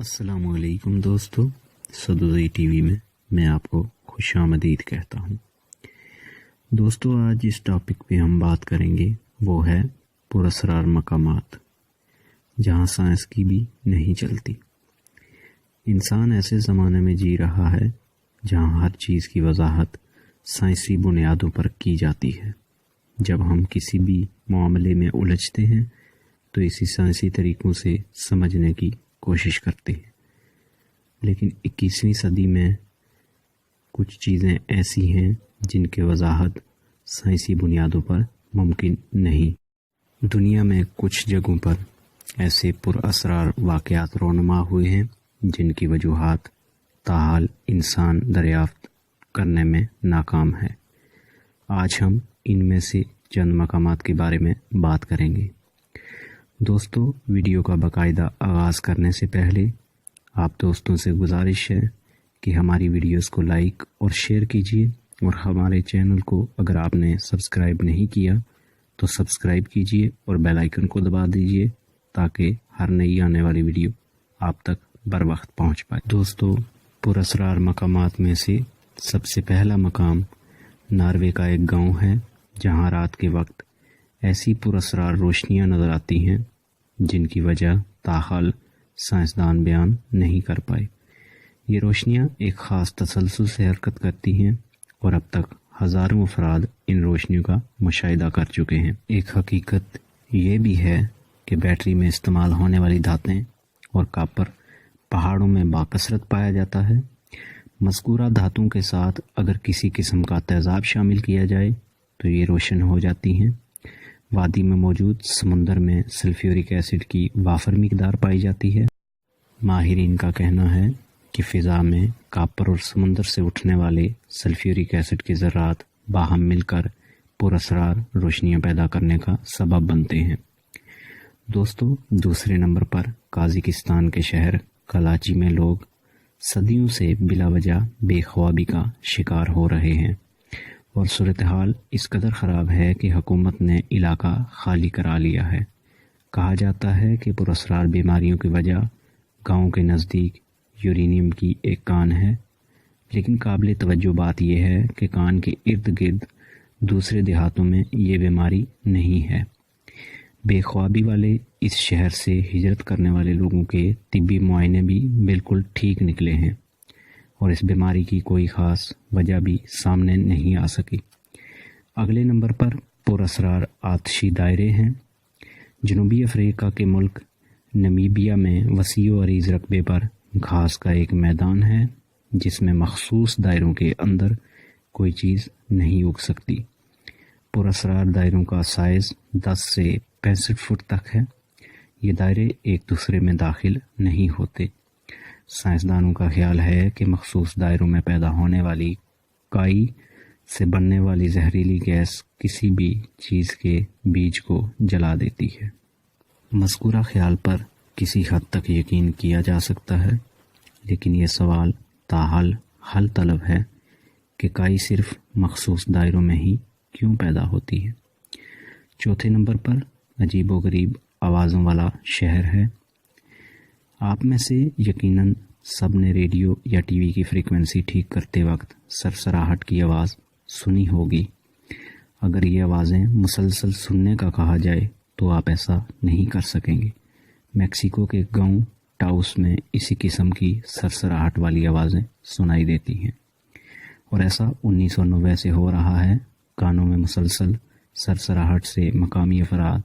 السلام علیکم دوستو، سدوزئی ٹی وی میں آپ کو خوش آمدید کہتا ہوں۔ دوستو، آج اس ٹاپک پہ ہم بات کریں گے، وہ ہے پراسرار مقامات، جہاں سائنس کی بھی نہیں چلتی۔ انسان ایسے زمانے میں جی رہا ہے جہاں ہر چیز کی وضاحت سائنسی بنیادوں پر کی جاتی ہے۔ جب ہم کسی بھی معاملے میں الجھتے ہیں تو اسی سائنسی طریقوں سے سمجھنے کی کوشش کرتے ہیں، لیکن 21ویں صدی میں کچھ چیزیں ایسی ہیں جن کی وضاحت سائنسی بنیادوں پر ممکن نہیں۔ دنیا میں کچھ جگہوں پر ایسے پراسرار واقعات رونما ہوئے ہیں جن کی وجوہات تاحال انسان دریافت کرنے میں ناکام ہے۔ آج ہم ان میں سے چند مقامات کے بارے میں بات کریں گے۔ دوستو، ویڈیو کا باقاعدہ آغاز کرنے سے پہلے آپ دوستوں سے گزارش ہے کہ ہماری ویڈیوز کو لائک اور شیئر کیجیے، اور ہمارے چینل کو اگر آپ نے سبسکرائب نہیں کیا تو سبسکرائب کیجیے اور بیل آئیکن کو دبا دیجیے تاکہ ہر نئی آنے والی ویڈیو آپ تک بر وقت پہنچ پائے۔ دوستو، پراسرار مقامات میں سے سب سے پہلا مقام ناروے کا ایک گاؤں ہے، جہاں رات کے وقت ایسی پراسرار روشنیاں نظر آتی ہیں جن کی وجہ تاحال سائنسدان بیان نہیں کر پائے۔ یہ روشنیاں ایک خاص تسلسل سے حرکت کرتی ہیں اور اب تک ہزاروں افراد ان روشنیوں کا مشاہدہ کر چکے ہیں۔ ایک حقیقت یہ بھی ہے کہ بیٹری میں استعمال ہونے والی دھاتیں اور کاپر پہاڑوں میں باکثرت پایا جاتا ہے۔ مذکورہ دھاتوں کے ساتھ اگر کسی قسم کا تیزاب شامل کیا جائے تو یہ روشن ہو جاتی ہیں۔ وادی میں موجود سمندر میں سلفیورک ایسڈ کی وافر مقدار پائی جاتی ہے۔ ماہرین کا کہنا ہے کہ فضا میں کاپر اور سمندر سے اٹھنے والے سلفیورک ایسڈ کے ذرات باہم مل کر پراسرار روشنیاں پیدا کرنے کا سبب بنتے ہیں۔ دوستو، دوسرے نمبر پر قازقستان کے شہر کراچی میں لوگ صدیوں سے بلا وجہ بے خوابی کا شکار ہو رہے ہیں، اور صورتحال اس قدر خراب ہے کہ حکومت نے علاقہ خالی کرا لیا ہے۔ کہا جاتا ہے کہ پراسرار بیماریوں کی وجہ گاؤں کے نزدیک یورینیم کی ایک کان ہے، لیکن قابل توجہ بات یہ ہے کہ کان کے ارد گرد دوسرے دیہاتوں میں یہ بیماری نہیں ہے۔ بے خوابی والے اس شہر سے ہجرت کرنے والے لوگوں کے طبی معائنے بھی بالکل ٹھیک نکلے ہیں، اور اس بیماری کی کوئی خاص وجہ بھی سامنے نہیں آ سکی۔ اگلے نمبر پر پراسرار آتشی دائرے ہیں۔ جنوبی افریقہ کے ملک نمیبیا میں وسیع و عریض رقبے پر گھاس کا ایک میدان ہے جس میں مخصوص دائروں کے اندر کوئی چیز نہیں اگ سکتی۔ پراسرار دائروں کا سائز 10 سے 65 فٹ تک ہے۔ یہ دائرے ایک دوسرے میں داخل نہیں ہوتے۔ سائنسدانوں کا خیال ہے کہ مخصوص دائروں میں پیدا ہونے والی کائی سے بننے والی زہریلی گیس کسی بھی چیز کے بیج کو جلا دیتی ہے۔ مذکورہ خیال پر کسی حد تک یقین کیا جا سکتا ہے، لیکن یہ سوال تاحال حل طلب ہے کہ کائی صرف مخصوص دائروں میں ہی کیوں پیدا ہوتی ہے۔ چوتھے نمبر پر عجیب و غریب آوازوں والا شہر ہے۔ آپ میں سے یقیناً سب نے ریڈیو یا ٹی وی کی فریکوینسی ٹھیک کرتے وقت سرسراہٹ کی آواز سنی ہوگی۔ اگر یہ آوازیں مسلسل سننے کا کہا جائے تو آپ ایسا نہیں کر سکیں گے۔ میکسیکو کے گاؤں ٹاؤس میں اسی قسم کی سرسراہٹ والی آوازیں سنائی دیتی ہیں، اور ایسا 1990 سے ہو رہا ہے۔ کانوں میں مسلسل سرسراہٹ سے مقامی افراد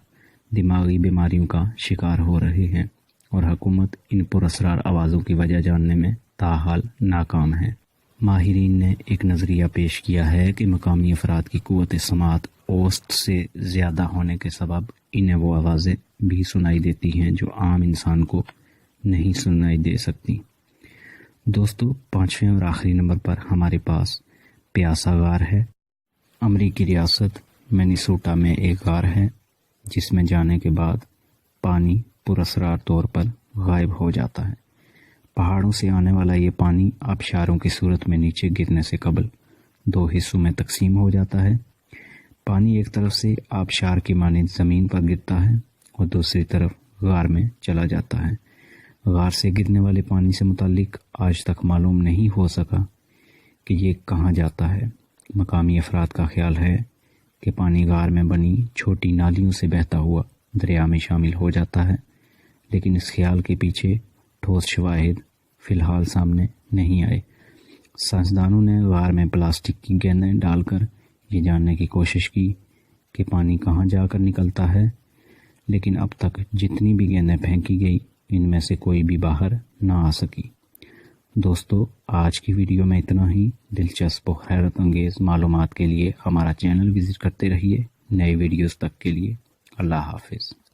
دماغی بیماریوں کا شکار ہو رہے ہیں، اور حکومت ان پراسرار آوازوں کی وجہ جاننے میں تاحال ناکام ہے۔ ماہرین نے ایک نظریہ پیش کیا ہے کہ مقامی افراد کی قوت سماعت اوسط سے زیادہ ہونے کے سبب انہیں وہ آوازیں بھی سنائی دیتی ہیں جو عام انسان کو نہیں سنائی دے سکتی۔ دوستو، 5ویں اور آخری نمبر پر ہمارے پاس پیاسا غار ہے۔ امریکی ریاست مینیسوٹا میں ایک غار ہے جس میں جانے کے بعد پانی پراسرار طور پر غائب ہو جاتا ہے۔ پہاڑوں سے آنے والا یہ پانی آبشاروں کی صورت میں نیچے گرنے سے قبل 2 حصوں میں تقسیم ہو جاتا ہے۔ پانی ایک طرف سے آبشار کی مانند زمین پر گرتا ہے اور دوسری طرف غار میں چلا جاتا ہے۔ غار سے گرنے والے پانی سے متعلق آج تک معلوم نہیں ہو سکا کہ یہ کہاں جاتا ہے۔ مقامی افراد کا خیال ہے کہ پانی غار میں بنی چھوٹی نالیوں سے بہتا ہوا دریا میں شامل ہو جاتا ہے، لیکن اس خیال کے پیچھے ٹھوس شواہد فی الحال سامنے نہیں آئے۔ سائنسدانوں نے غار میں پلاسٹک کی گیندیں ڈال کر یہ جاننے کی کوشش کی کہ پانی کہاں جا کر نکلتا ہے، لیکن اب تک جتنی بھی گیندیں پھینکی گئی ان میں سے کوئی بھی باہر نہ آ سکی۔ دوستو، آج کی ویڈیو میں اتنا ہی۔ دلچسپ و حیرت انگیز معلومات کے لیے ہمارا چینل وزٹ کرتے رہیے۔ نئے ویڈیوز تک کے لیے اللہ حافظ۔